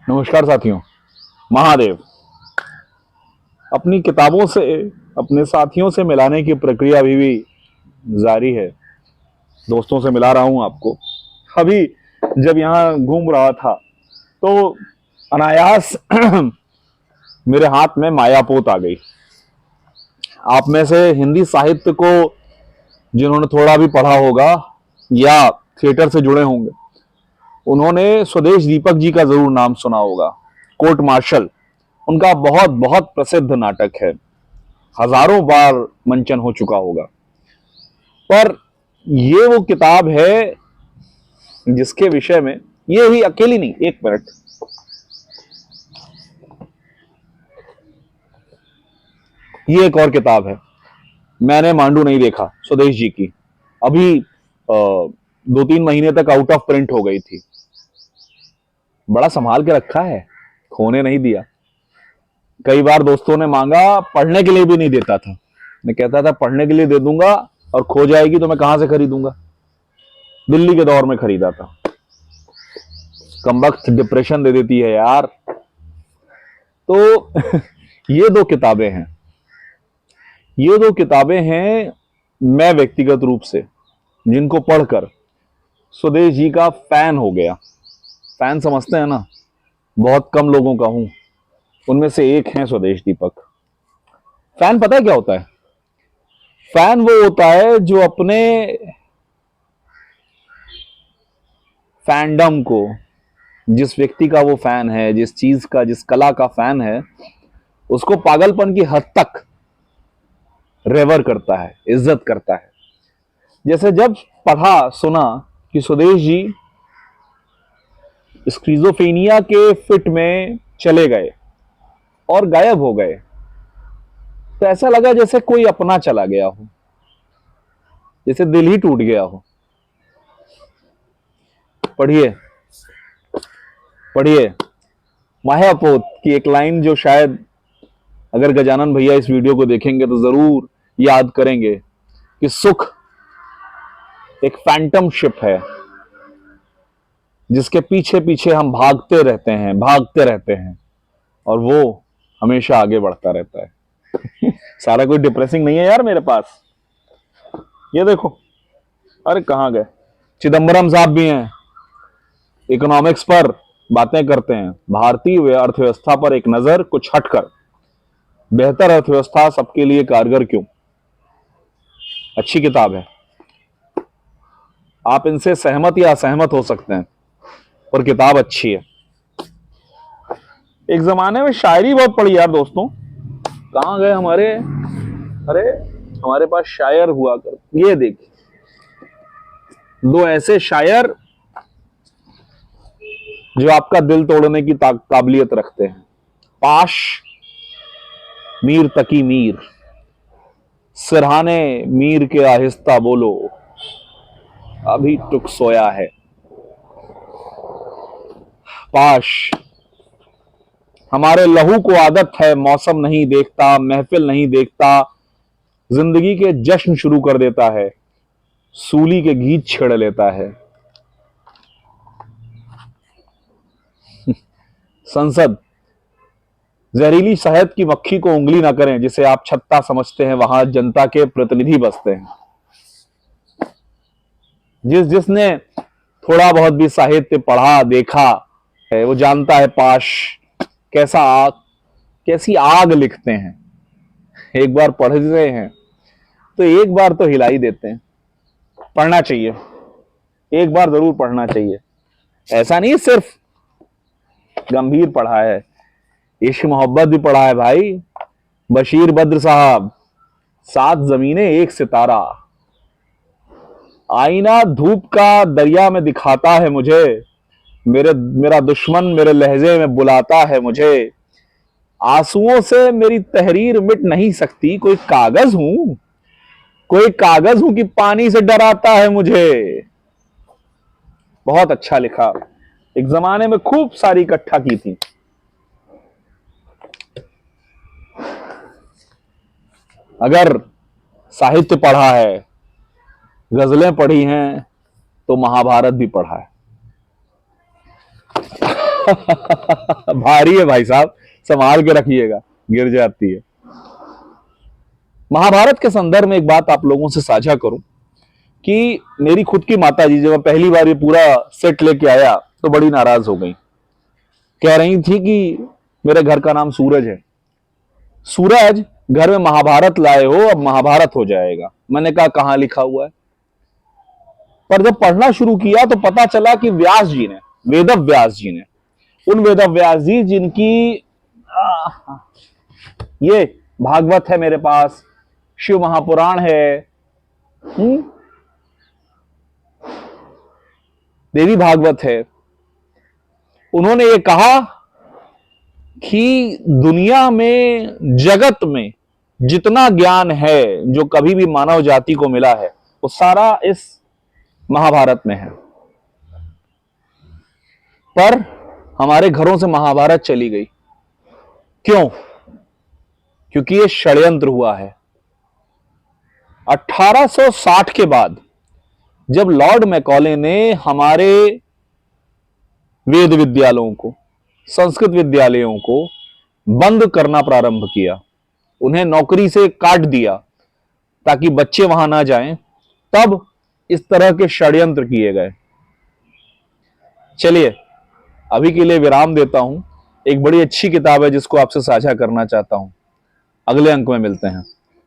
नमस्कार साथियों। महादेव अपनी किताबों से अपने साथियों से मिलाने की प्रक्रिया अभी भी जारी है। दोस्तों से मिला रहा हूं आपको। अभी जब यहाँ घूम रहा था तो अनायास मेरे हाथ में मायापोत आ गई। आप में से हिंदी साहित्य को जिन्होंने थोड़ा भी पढ़ा होगा या थिएटर से जुड़े होंगे, उन्होंने स्वदेश दीपक जी का जरूर नाम सुना होगा। कोर्ट मार्शल उनका बहुत बहुत प्रसिद्ध नाटक है, हजारों बार मंचन हो चुका होगा। पर ये वो किताब है जिसके विषय में, ये ही अकेली नहीं, एक मिनट, ये एक और किताब है, मैंने मांडू नहीं देखा, स्वदेश जी की। अभी 2-3 महीने तक आउट ऑफ प्रिंट हो गई थी। बड़ा संभाल के रखा है, खोने नहीं दिया। कई बार दोस्तों ने मांगा, पढ़ने के लिए भी नहीं देता था। मैं कहता था पढ़ने के लिए दे दूंगा और खो जाएगी तो मैं कहां से खरीदूंगा। दिल्ली के दौर में खरीदा था। कमबख्त डिप्रेशन दे देती है यार। तो ये दो किताबें हैं, ये दो किताबें हैं मैं व्यक्तिगत रूप से जिनको पढ़कर स्वदेश जी का फैन हो गया। फैन समझते हैं ना, बहुत कम लोगों का हूं, उनमें से एक है स्वदेश दीपक। फैन पता है क्या होता है? फैन वो होता है जो अपने फैंडम को, जिस व्यक्ति का वो फैन है, जिस चीज का, जिस कला का फैन है, उसको पागलपन की हद तक रेवर करता है, इज्जत करता है। जैसे जब पढ़ा सुना कि स्वदेश जी स्क्रीजोफेनिया के फिट में चले गए और गायब हो गए, तो ऐसा लगा जैसे कोई अपना चला गया हो, जैसे दिल ही टूट गया हो। पढ़िए पढ़िए मायापोत की एक लाइन जो शायद अगर गजानन भैया इस वीडियो को देखेंगे तो जरूर याद करेंगे कि सुख एक फैंटम शिप है जिसके पीछे पीछे हम भागते रहते हैं और वो हमेशा आगे बढ़ता रहता है। सारा कोई डिप्रेसिंग नहीं है यार मेरे पास। ये देखो, अरे कहां गए चिदम्बरम साहब भी हैं, इकोनॉमिक्स पर बातें करते हैं। भारतीय अर्थव्यवस्था पर एक नजर, कुछ हटकर। बेहतर अर्थव्यवस्था सबके लिए कारगर क्यों। अच्छी किताब है, आप इनसे सहमत या असहमत हो सकते हैं, पर किताब अच्छी है। एक जमाने में शायरी बहुत पढ़ी यार दोस्तों। कहां गए हमारे, अरे हमारे पास शायर हुआ कर। ये देखिए, दो ऐसे शायर जो आपका दिल तोड़ने की काबिलियत रखते हैं। पाश मीर तकी मीर, सिरहाने मीर के आहिस्ता बोलो, अभी टुक सोया है। पाश हमारे लहू को आदत है, मौसम नहीं देखता, महफिल नहीं देखता, जिंदगी के जश्न शुरू कर देता है, सूली के गीत छेड़ लेता है। संसद जहरीली शहद की मक्खी को उंगली ना करें, जिसे आप छत्ता समझते हैं वहां जनता के प्रतिनिधि बसते हैं। जिसने थोड़ा बहुत भी साहित्य पढ़ा देखा है वो जानता है पाश कैसी आग लिखते हैं। एक बार पढ़ रहे हैं तो एक बार तो हिला ही देते हैं। पढ़ना चाहिए, एक बार जरूर पढ़ना चाहिए। ऐसा नहीं सिर्फ गंभीर पढ़ा है, इश्क मोहब्बत भी पढ़ा है भाई। बशीर बद्र साहब, 7 जमीनें एक सितारा, आईना धूप का दरिया में दिखाता है मुझे, मेरा दुश्मन मेरे लहजे में बुलाता है मुझे, आंसुओं से मेरी तहरीर मिट नहीं सकती, कोई कागज हूं कि पानी से डराता है मुझे। बहुत अच्छा लिखा, एक जमाने में खूब सारी इकट्ठा की थी। अगर साहित्य पढ़ा है, गजलें पढ़ी हैं, तो महाभारत भी पढ़ा है। भारी है भाई साहब, संभाल के रखिएगा, गिर जाती है। महाभारत के संदर्भ में एक बात आप लोगों से साझा करूं कि मेरी खुद की माता जी जब मैं पहली बार ये पूरा सेट लेके आया तो बड़ी नाराज हो गई। कह रही थी कि मेरे घर का नाम सूरज है, सूरज घर में महाभारत लाए हो, अब महाभारत हो जाएगा। मैंने कहा कहां लिखा हुआ है। पर जब पढ़ना शुरू किया तो पता चला कि व्यास जी ने, वेद व्यास जी ने, उन वेद व्यास जी जिनकी ये भागवत है मेरे पास, शिव महापुराण है, देवी भागवत है, उन्होंने ये कहा कि दुनिया में, जगत में जितना ज्ञान है जो कभी भी मानव जाति को मिला है वो सारा इस महाभारत में है। पर हमारे घरों से महाभारत चली गई। क्यों? क्योंकि ये षड्यंत्र हुआ है। 1860 के बाद जब लॉर्ड मैकॉले ने हमारे वेद विद्यालयों को, संस्कृत विद्यालयों को बंद करना प्रारंभ किया, उन्हें नौकरी से काट दिया ताकि बच्चे वहां ना जाएं, तब इस तरह के षड्यंत्र किए गए। चलिए अभी के लिए विराम देता हूं। एक बड़ी अच्छी किताब है जिसको आपसे साझा करना चाहता हूं। अगले अंक में मिलते हैं।